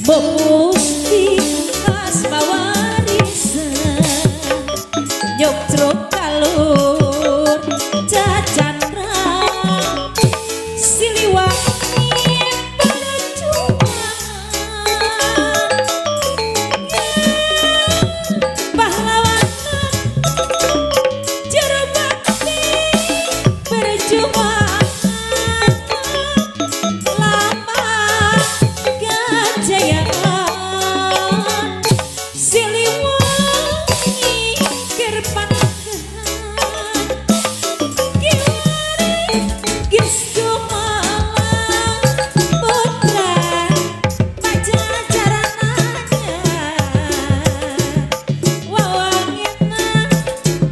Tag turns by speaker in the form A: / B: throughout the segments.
A: Bopusti khas bawarisan nyok truk kalur cacandra siliwangi perjuangan pahlawan jero bakti perjuangan lama kejayaan siliwangi kerpanahan kiwari gisku malang putra pajajarananya wawangina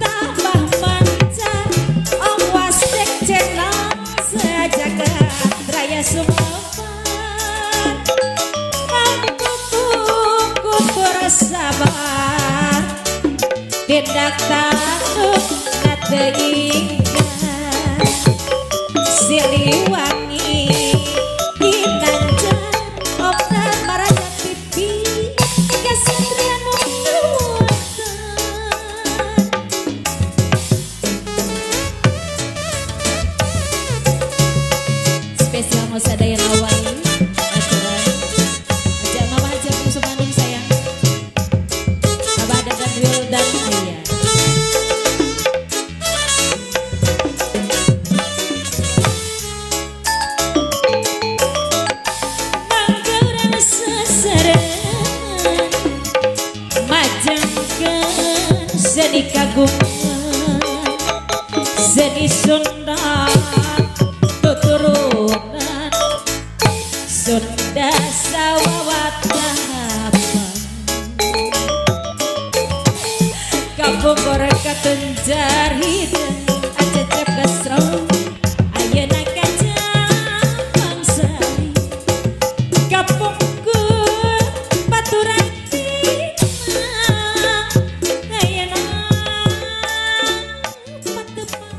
A: tambah mancar awas cek channel sejagat raya Sumapan aku bersabar tindak tanduk ngateingan siliwangi ginanjar optar maraja pipi kesatrian nuwatan spesial mau sadaya lawan ajak mama ajak musuh Bandung sayang abah dan Will dan ayah mangguran seserengan majangkan seni kagungan seni Sunda tuturunan Sunda sawawatapan kampung korek katenjar hidan acecep kesrong ayeuna kajang sari kampungku baturan tina ayeuna patepang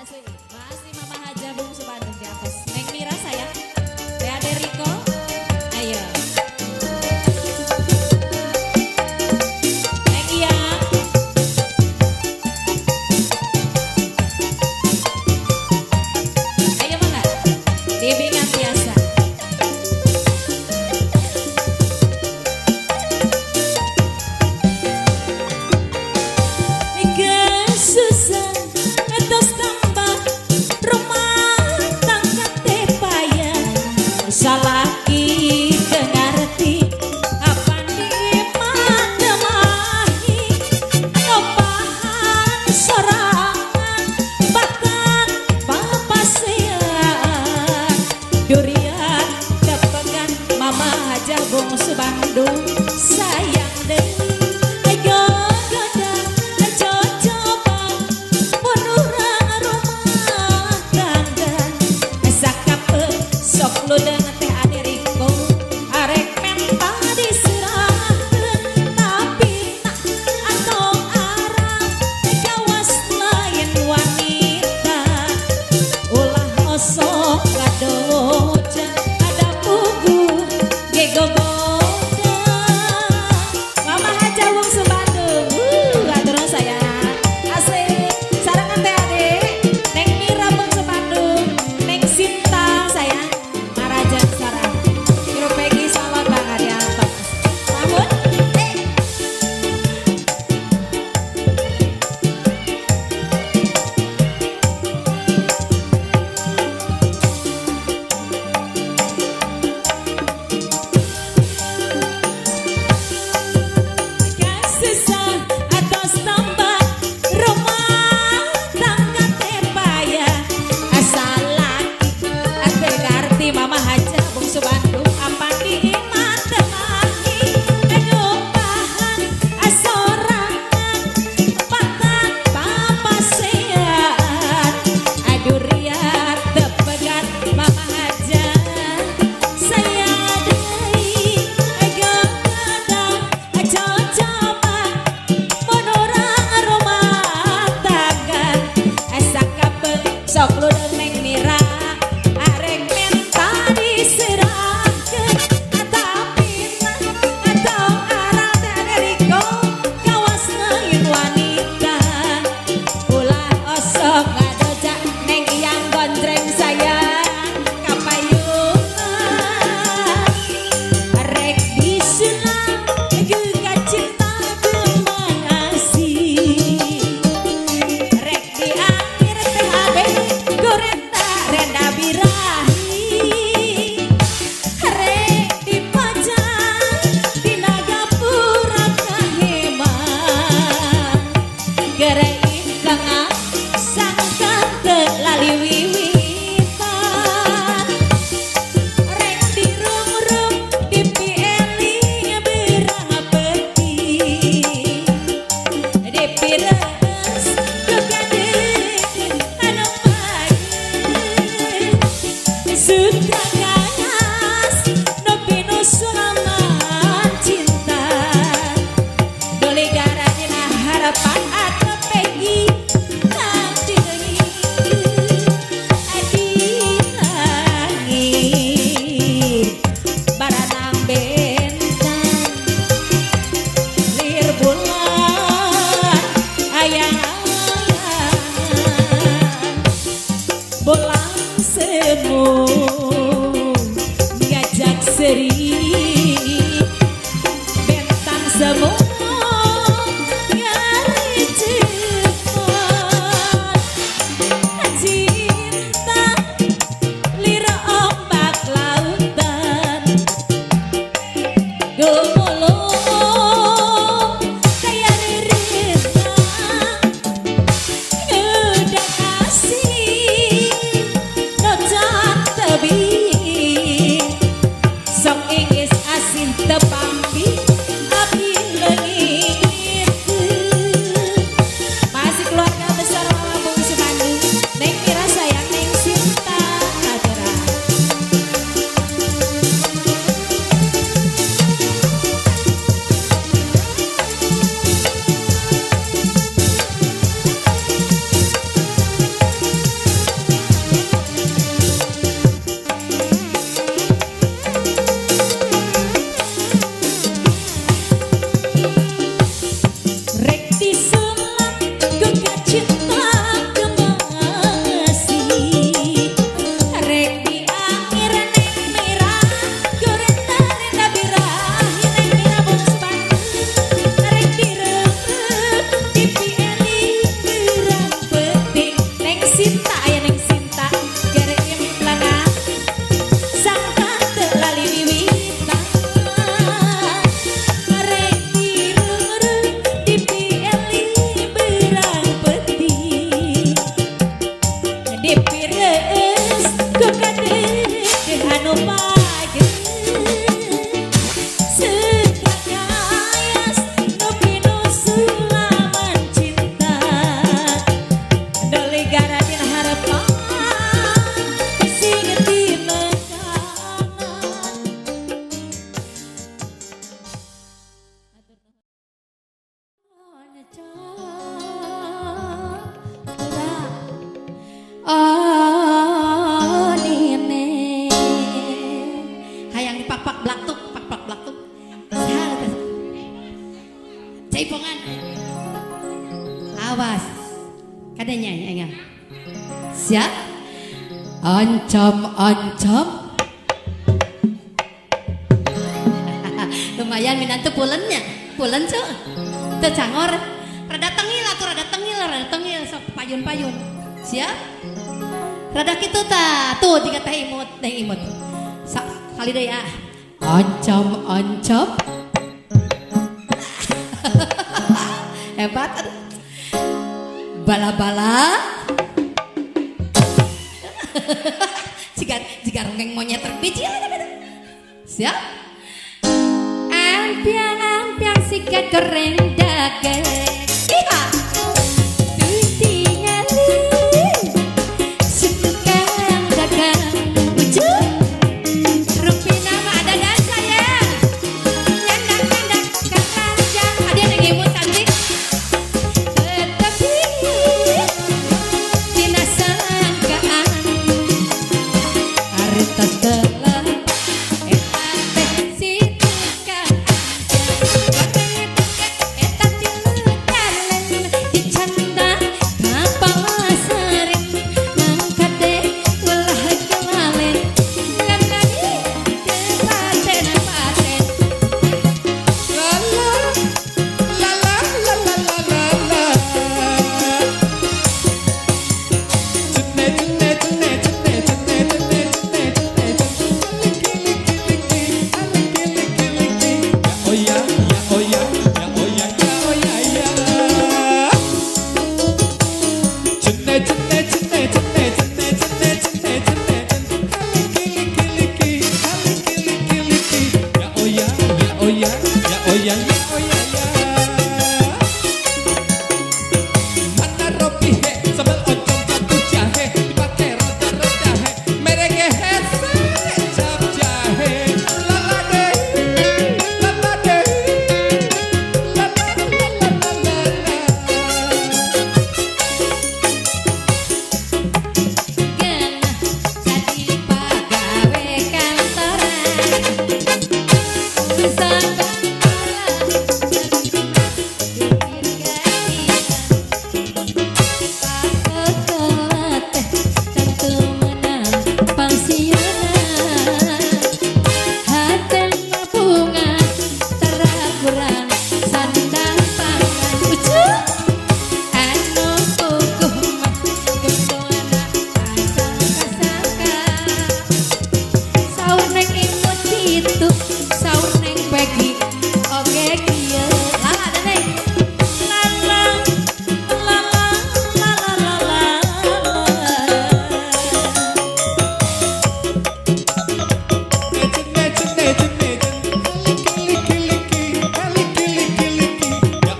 A: Asik. Masih Mama Haja bungsu Bandung di atas. Neng Mira sayang. Ade Riko. Ayo. Neng Iya. Ayo Mangga. Dibingat biasa. Susah etos tambah rumah tangga tepaya salaki dengarti apa di mademahi nyobahan sorangan bahkan papasian durian kepengan Mama Haja bungsu Bandung sayang deh. Mama Haja bungsu Bandung apa di mademahi nyobahan asorangan bahkan papasean adurian tepegat Mama Haja saya deui gadang cocoba menorang rumah tangga sakapeng sok ludeng Neng Mira bolang semu ngajak seri bentang semu ngari
B: Awas. Kadanya ya. Siap. Ancam. Lumayan minantu pulennya. Pulen cu. Tuh cangor. Rada tengil sok payun-payun. Siap. Rada kitu ta. Tuh tiga teh imut. Kali deh ya. Ancam. Hebat. Bala-bala. Jika rongeng monyet terbiji. Siap. Ampiang sikat goreng daging. Iha. Tuti nyali. Sutukang dagang. Ujung. Rupina mah ada dan sayang. Nyandak kakaja. Ada yang imut cantik. Tetapi tina sangkaan. Aritas telah.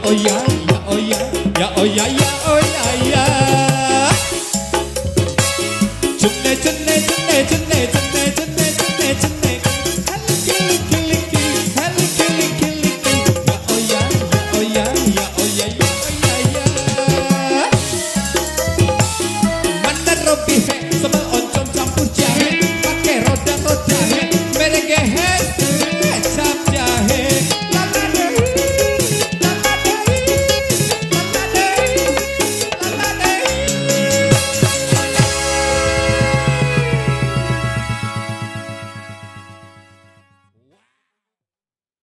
C: Oh ya, ya oh ya, ya oh ya ya.